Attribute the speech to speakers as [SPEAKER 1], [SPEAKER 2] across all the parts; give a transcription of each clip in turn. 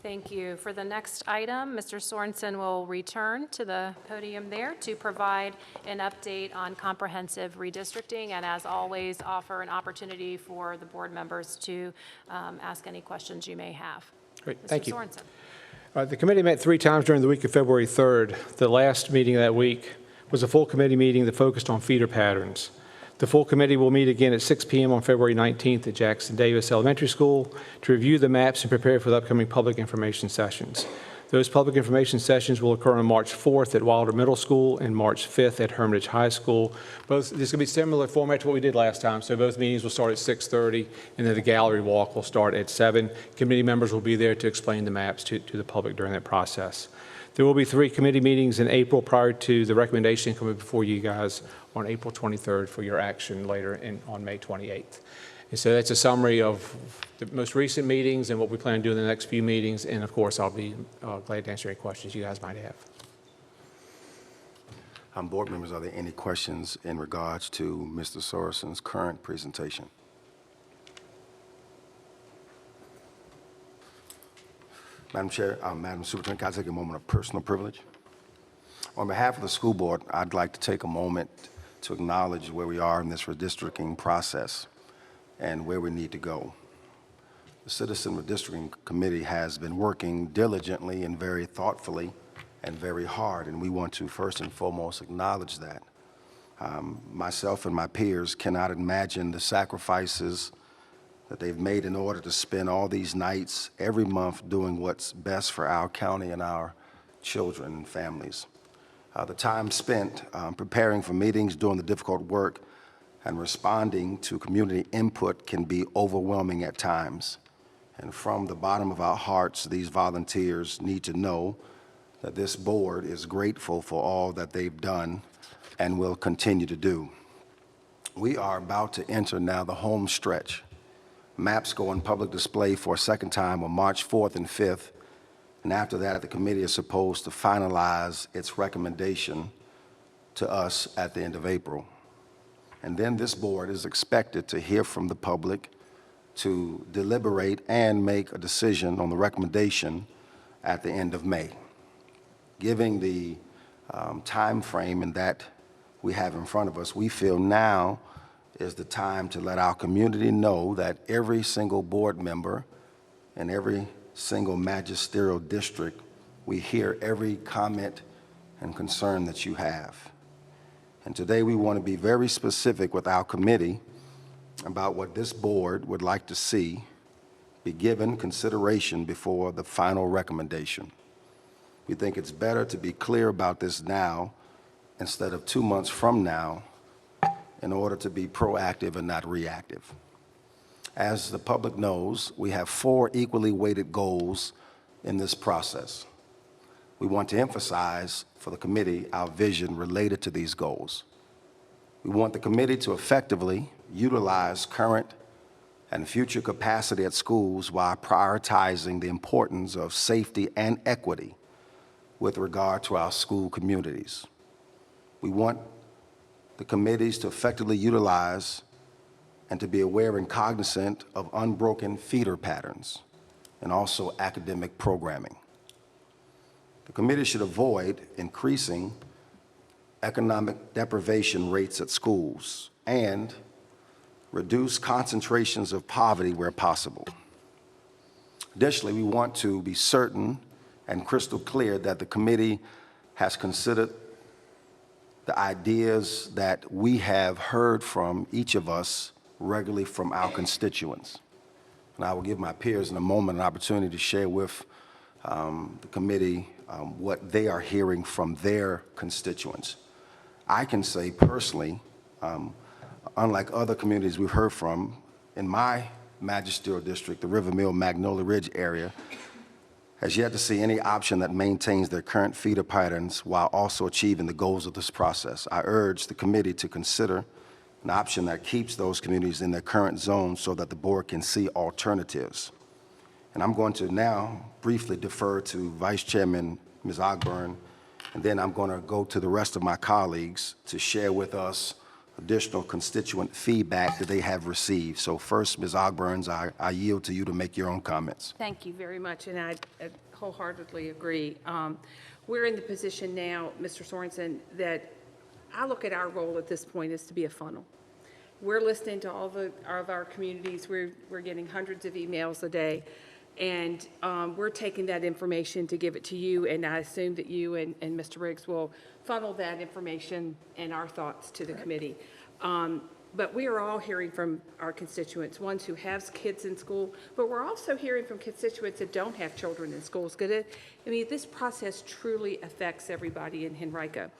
[SPEAKER 1] Thank you. For the next item, Mr. Sorensen will return to the podium there to provide an update on comprehensive redistricting, and as always, offer an opportunity for the board members to ask any questions you may have.
[SPEAKER 2] Great, thank you.
[SPEAKER 1] Mr. Sorensen.
[SPEAKER 2] The committee met 3 times during the week of February 3rd. The last meeting of that week was a full committee meeting that focused on feeder patterns. The full committee will meet again at 6 p.m. on February 19th at Jackson Davis Elementary School to review the maps and prepare for the upcoming public information sessions. Those public information sessions will occur on March 4th at Wilder Middle School and March 5th at Hermitage High School. This is going to be similar format to what we did last time, so both meetings will start at 6:30, and then the gallery walk will start at 7. Committee members will be there to explain the maps to the public during that process. There will be 3 committee meetings in April prior to the recommendation coming before you guys on April 23rd for your action later on May 28th. And so that's a summary of the most recent meetings and what we plan to do in the next few meetings. And of course, I'll be glad to answer any questions you guys might have.
[SPEAKER 3] Board members, are there any questions in regards to Mr. Sorensen's current presentation? Madam Chair, Madam Superintendent, can I take a moment of personal privilege? On behalf of the school board, I'd like to take a moment to acknowledge where we are in this redistricting process and where we need to go. The Citizen Redistricting Committee has been working diligently and very thoughtfully and very hard, and we want to first and foremost acknowledge that. Myself and my peers cannot imagine the sacrifices that they've made in order to spend all these nights every month doing what's best for our county and our children and families. The time spent preparing for meetings, doing the difficult work, and responding to community input can be overwhelming at times. And from the bottom of our hearts, these volunteers need to know that this board is grateful for all that they've done and will continue to do. We are about to enter now the home stretch. Maps go on public display for a second time on March 4th and 5th. And after that, the committee is supposed to finalize its recommendation to us at the end of April. And then this board is expected to hear from the public, to deliberate and make a decision on the recommendation at the end of May. Given the time frame and that we have in front of us, we feel now is the time to let our community know that every single board member and every single magisterial district, we hear every comment and concern that you have. And today we want to be very specific with our committee about what this board would like to see be given consideration before the final recommendation. We think it's better to be clear about this now instead of 2 months from now in order to be proactive and not reactive. As the public knows, we have 4 equally weighted goals in this process. We want to emphasize for the committee our vision related to these goals. We want the committee to effectively utilize current and future capacity at schools while prioritizing the importance of safety and equity with regard to our school communities. We want the committees to effectively utilize and to be aware and cognizant of unbroken feeder patterns and also academic programming. The committee should avoid increasing economic deprivation rates at schools and reduce concentrations of poverty where possible. Additionally, we want to be certain and crystal clear that the committee has considered the ideas that we have heard from each of us regularly from our constituents. And I will give my peers in a moment an opportunity to share with the committee what they are hearing from their constituents. I can say personally, unlike other communities we've heard from, in my magisterial district, the River Mill Magnolia Ridge area, has yet to see any option that maintains their current feeder patterns while also achieving the goals of this process. I urge the committee to consider an option that keeps those communities in their current zone so that the board can see alternatives. And I'm going to now briefly defer to Vice Chairman Ms. Ogburn, and then I'm going to go to the rest of my colleagues to share with us additional constituent feedback that they have received. So first, Ms. Ogburns, I yield to you to make your own comments.
[SPEAKER 4] Thank you very much, and I wholeheartedly agree. We're in the position now, Mr. Sorensen, that I look at our role at this point is to be a funnel. We're listening to all of our communities. We're getting hundreds of emails a day, and we're taking that information to give it to you, and I assume that you and Mr. Riggs will funnel that information and our thoughts to the committee. But we are all hearing from our constituents, ones who have kids in school, but we're also hearing from constituents that don't have children in schools. This process truly affects everybody in Henrico.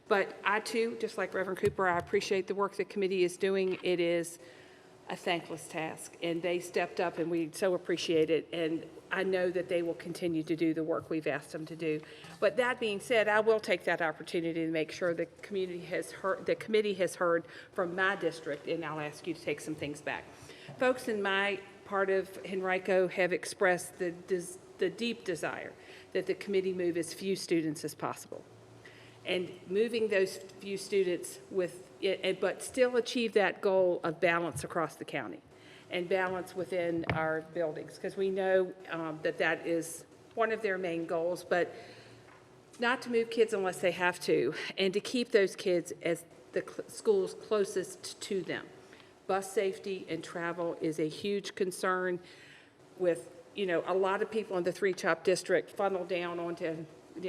[SPEAKER 4] But I too, just like Reverend Cooper, I appreciate the work the committee is doing. It is a thankless task, and they stepped up, and we so appreciate it. And I know that they will continue to do the work we've asked them to do. But that being said, I will take that opportunity to make sure the committee has heard from my district, and I'll ask you to take some things back. Folks in my part of Henrico have expressed the deep desire that the committee move as few students as possible. And moving those few students but still achieve that goal of balance across the county and balance within our buildings, because we know that is one of their main goals, but not to move kids unless they have to, and to keep those kids as the schools closest to them. Bus safety and travel is a huge concern with, a lot of people in the Three-Chop District funnel down onto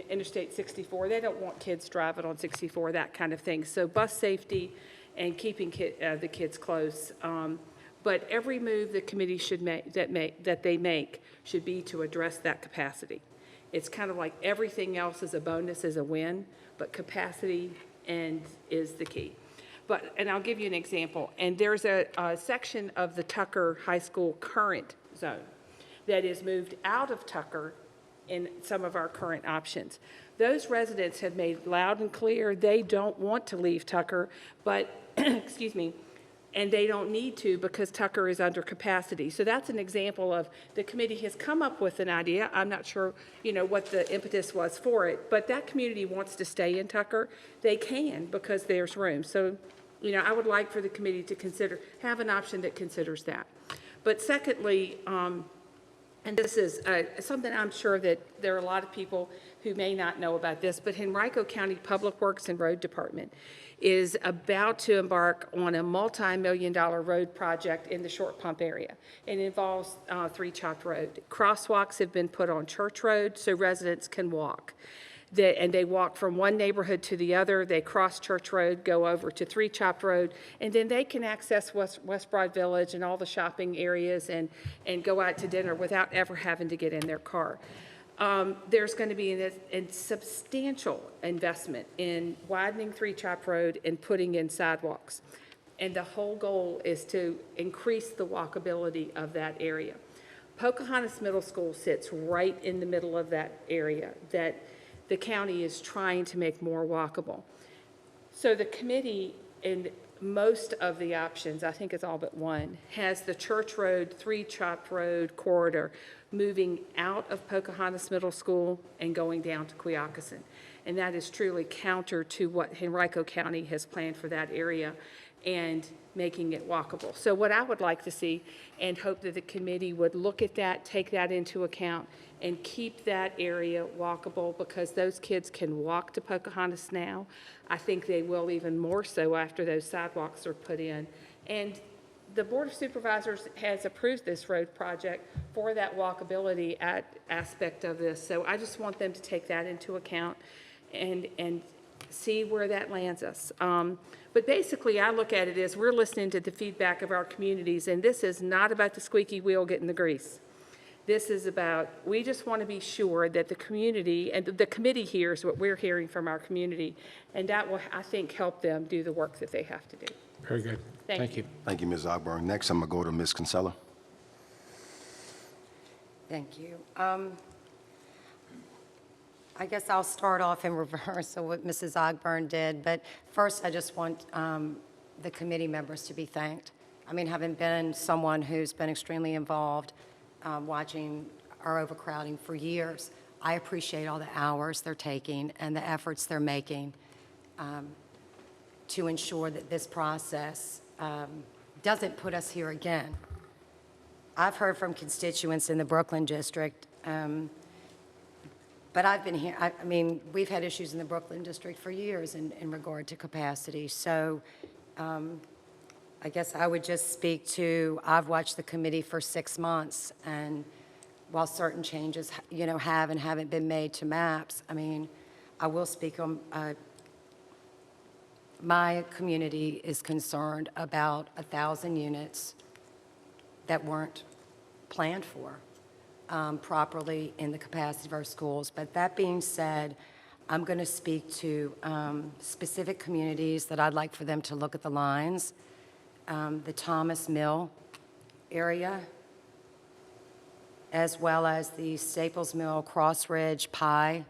[SPEAKER 4] Interstate 64. They don't want kids driving on 64, that kind of thing. So bus safety and keeping the kids close. But every move the committee should that they make should be to address that capacity. It's kind of like everything else is a bonus, is a win, but capacity is the key. And I'll give you an example. And there's a section of the Tucker High School current zone that is moved out of Tucker in some of our current options. Those residents have made loud and clear they don't want to leave Tucker, but, excuse me, and they don't need to because Tucker is under capacity. So that's an example of the committee has come up with an idea. I'm not sure, what the impetus was for it, but that community wants to stay in Tucker. They can because there's room. So, I would like for the committee to have an option that considers that. But secondly, and this is something I'm sure that there are a lot of people who may not know about this, but Henrico County Public Works and Road Department is about to embark on a multi-million-dollar road project in the Short Pump area. It involves Three-Chop Road. Crosswalks have been put on Church Road so residents can walk. And they walk from one neighborhood to the other. They cross Church Road, go over to Three-Chop Road, and then they can access West Broad Village and all the shopping areas and go out to dinner without ever having to get in their car. There's going to be a substantial investment in widening Three-Chop Road and putting in sidewalks. And the whole goal is to increase the walkability of that area. Pocahontas Middle School sits right in the middle of that area that the county is trying to make more walkable. So the committee, in most of the options, I think it's all but one, has the Church Road, Three-Chop Road corridor moving out of Pocahontas Middle School and going down to Quioccasin. And that is truly counter to what Henrico County has planned for that area and making it walkable. So what I would like to see and hope that the committee would look at that, take that into account, and keep that area walkable, because those kids can walk to Pocahontas now. I think they will even more so after those sidewalks are put in. And the Board of Supervisors has approved this road project for that walkability aspect of this. So I just want them to take that into account and see where that lands us. But basically, I look at it as we're listening to the feedback of our communities, and this is not about the squeaky wheel getting the grease. This is about, we just want to be sure that the community, and the committee hears what we're hearing from our community, and that will, I think, help them do the work that they have to do.
[SPEAKER 2] Very good. Thank you.
[SPEAKER 3] Thank you, Ms. Ogburn. Next, I'm going to go to Ms. Kinsella.
[SPEAKER 5] Thank you. I guess I'll start off in reverse of what Mrs. Ogburn did, but first I just want the committee members to be thanked. I mean, having been someone who's been extremely involved watching our overcrowding for years, I appreciate all the hours they're taking and the efforts they're making. to ensure that this process doesn't put us here again. I've heard from constituents in the Brooklyn district, but I've been here, I mean, we've had issues in the Brooklyn district for years in regard to capacity. So I guess I would just speak to, I've watched the committee for 6 months, and while certain changes, have and haven't been made to maps, I mean, I will speak on, my community is concerned about 1,000 units that weren't planned for properly in the capacity of our schools. But that being said, I'm going to speak to specific communities that I'd like for them to look at the lines. The Thomas Mill area, as well as the Staples Mill, Cross Ridge, Pie,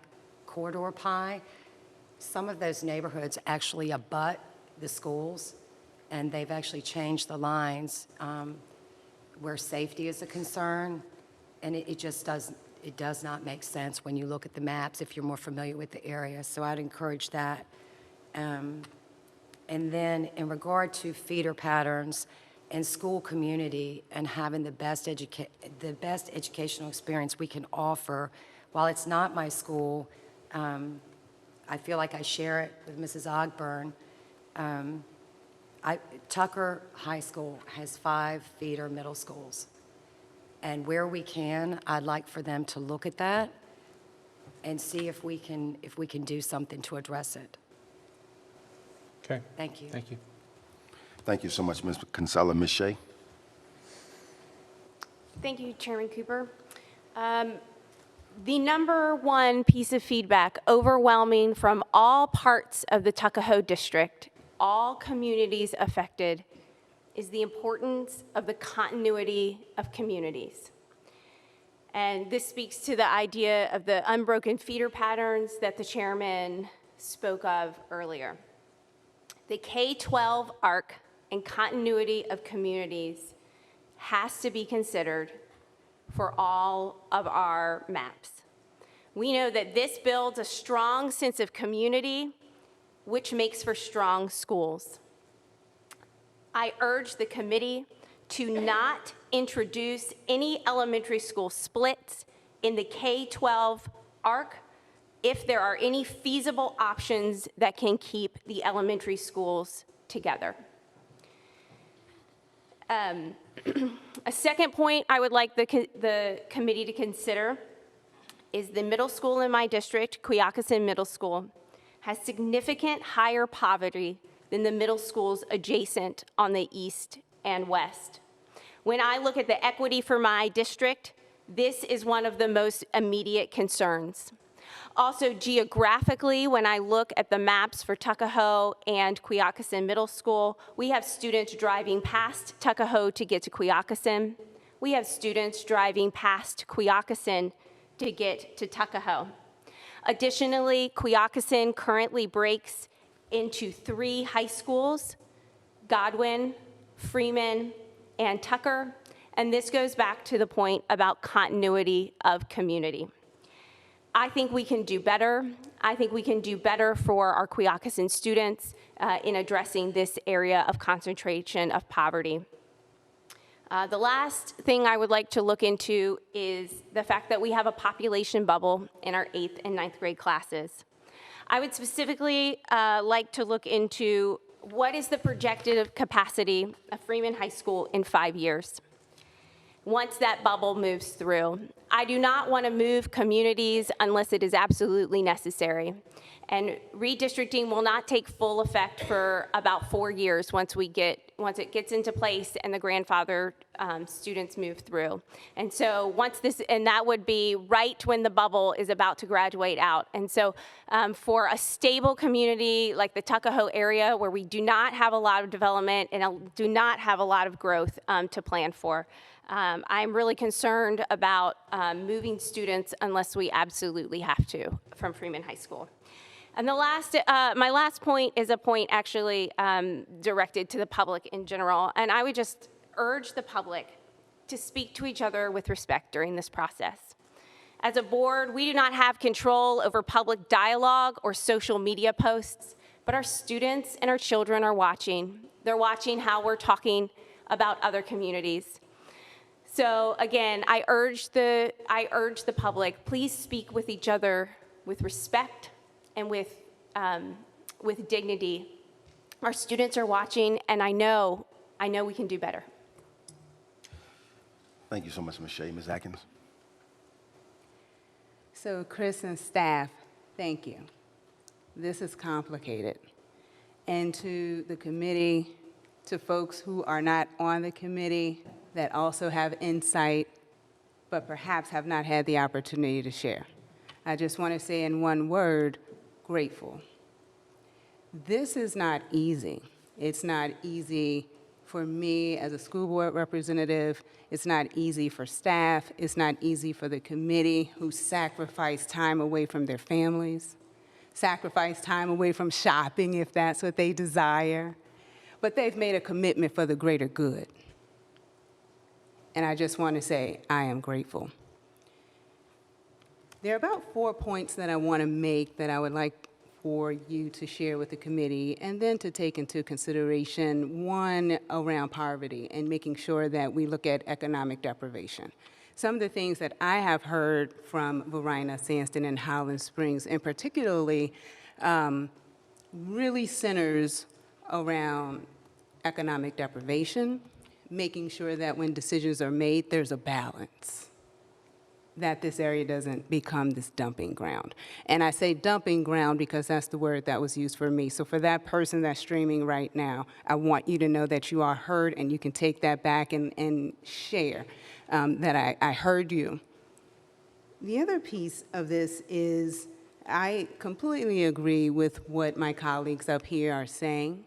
[SPEAKER 5] Corridor Pie. Some of those neighborhoods actually abut the schools, and they've actually changed the lines where safety is a concern, and it does not make sense when you look at the maps if you're more familiar with the area. So I'd encourage that. And then in regard to feeder patterns and school community and having the best educational experience we can offer, while it's not my school, I feel like I share it with Mrs. Ogburn. Tucker High School has 5 feeder middle schools. And where we can, I'd like for them to look at that and see if we can do something to address it.
[SPEAKER 2] Okay.
[SPEAKER 5] Thank you.
[SPEAKER 2] Thank you.
[SPEAKER 3] Thank you so much, Ms. Kinsella. Ms. Shea?
[SPEAKER 6] Thank you, Chairman Cooper. The number one piece of feedback, overwhelming from all parts of the Tuckahoe District, all communities affected, is the importance of the continuity of communities. And this speaks to the idea of the unbroken feeder patterns that the chairman spoke of earlier. The K-12 arc and continuity of communities has to be considered for all of our maps. We know that this builds a strong sense of community, which makes for strong schools. I urge the committee to not introduce any elementary school splits in the K-12 arc if there are any feasible options that can keep the elementary schools together. A second point I would like the committee to consider is the middle school in my district, Quioccasin Middle School, has significant higher poverty than the middle schools adjacent on the east and west. When I look at the equity for my district, this is one of the most immediate concerns. Also, geographically, when I look at the maps for Tuckahoe and Quioccasin Middle School, we have students driving past Tuckahoe to get to Quioccasin. We have students driving past Quioccasin to get to Tuckahoe. Additionally, Quioccasin currently breaks into 3 high schools: Godwin, Freeman, and Tucker. And this goes back to the point about continuity of community. I think we can do better. I think we can do better for our Quioccasin students in addressing this area of concentration of poverty. The last thing I would like to look into is the fact that we have a population bubble in our 8th and 9th grade classes. I would specifically like to look into what is the projected capacity of Freeman High School in 5 years once that bubble moves through. I do not want to move communities unless it is absolutely necessary. And redistricting will not take full effect for about 4 years once it gets into place and the grandfather students move through. And so that would be right when the bubble is about to graduate out. And so for a stable community like the Tuckahoe area, where we do not have a lot of development and do not have a lot of growth to plan for, I'm really concerned about moving students unless we absolutely have to from Freeman High School. And my last point is a point actually directed to the public in general. And I would just urge the public to speak to each other with respect during this process. As a board, we do not have control over public dialogue or social media posts, but our students and our children are watching. They're watching how we're talking about other communities. So again, I urge the public, please speak with each other with respect and with dignity. Our students are watching, and I know we can do better.
[SPEAKER 3] Thank you so much, Ms. Shea. Ms. Atkins?
[SPEAKER 7] So Chris and staff, thank you. This is complicated. And to the committee, to folks who are not on the committee that also have insight, but perhaps have not had the opportunity to share, I just want to say in one word, grateful. This is not easy. It's not easy for me as a school board representative. It's not easy for staff. It's not easy for the committee who sacrifice time away from their families, sacrifice time away from shopping if that's what they desire. But they've made a commitment for the greater good. And I just want to say I am grateful. There are about 4 points that I want to make that I would like for you to share with the committee, and then to take into consideration one around poverty and making sure that we look at economic deprivation. Some of the things that I have heard from Varina, Sandston, and Highland Springs, and particularly really centers around economic deprivation, making sure that when decisions are made, there's a balance, that this area doesn't become this dumping ground. And I say dumping ground because that's the word that was used for me. So for that person that's streaming right now, I want you to know that you are heard, and you can take that back and share that I heard you. The other piece of this is I completely agree with what my colleagues up here are saying.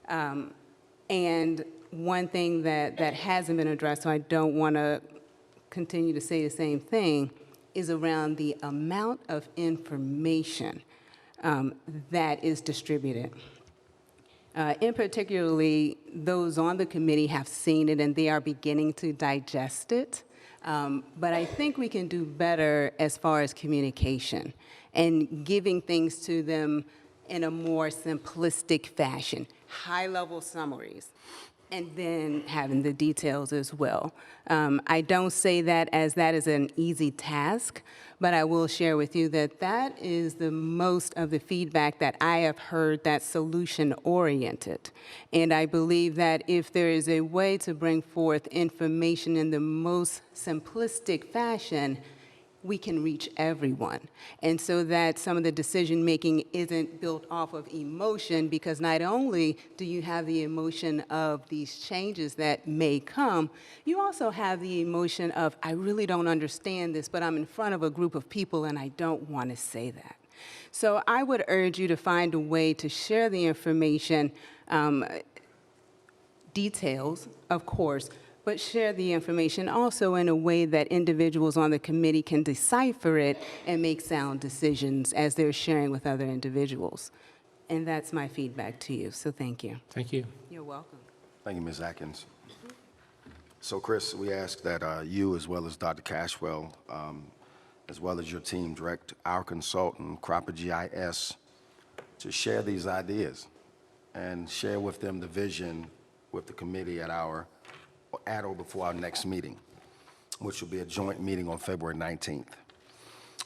[SPEAKER 7] And one thing that hasn't been addressed, so I don't want to continue to say the same thing, is around the amount of information that is distributed. In particularly, those on the committee have seen it and they are beginning to digest it. But I think we can do better as far as communication and giving things to them in a more simplistic fashion, high-level summaries, and then having the details as well. I don't say that as that is an easy task, but I will share with you that that is the most of the feedback that I have heard that's solution-oriented. And I believe that if there is a way to bring forth information in the most simplistic fashion, we can reach everyone. And so that some of the decision-making isn't built off of emotion, because not only do you have the emotion of these changes that may come, you also have the emotion of, I really don't understand this, but I'm in front of a group of people and I don't want to say that. So I would urge you to find a way to share the information, details, of course, but share the information also in a way that individuals on the committee can decipher it and make sound decisions as they're sharing with other individuals. And that's my feedback to you, so thank you.
[SPEAKER 2] Thank you.
[SPEAKER 7] You're welcome.
[SPEAKER 3] Thank you, Ms. Atkins. So, Chris, we ask that you, as well as Dr. Cashwell, as well as your team, direct our consultant, Cropper GIS, to share these ideas and share with them the vision with the committee at or before our next meeting, which will be a joint meeting on February 19th.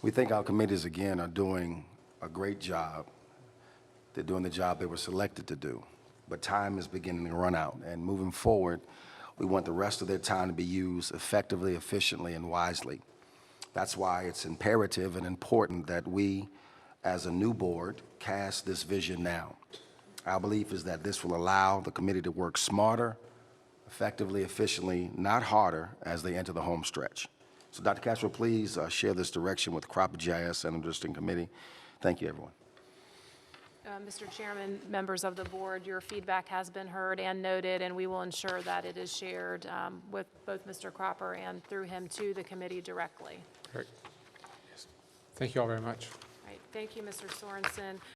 [SPEAKER 3] We think our committees, again, are doing a great job. They're doing the job they were selected to do, but time is beginning to run out. And moving forward, we want the rest of their time to be used effectively, efficiently, and wisely. That's why it's imperative and important that we, as a new board, cast this vision now. Our belief is that this will allow the committee to work smarter, effectively, efficiently, not harder, as they enter the home stretch. So, Dr. Cashwell, please share this direction with Cropper GIS and the Redistricting Committee. Thank you, everyone.
[SPEAKER 1] Mr. Chairman, members of the board, your feedback has been heard and noted, and we will ensure that it is shared with both Mr. Cropper and through him to the committee directly.
[SPEAKER 2] Great. Thank you all very much.
[SPEAKER 1] All right, thank you, Mr. Sorensen.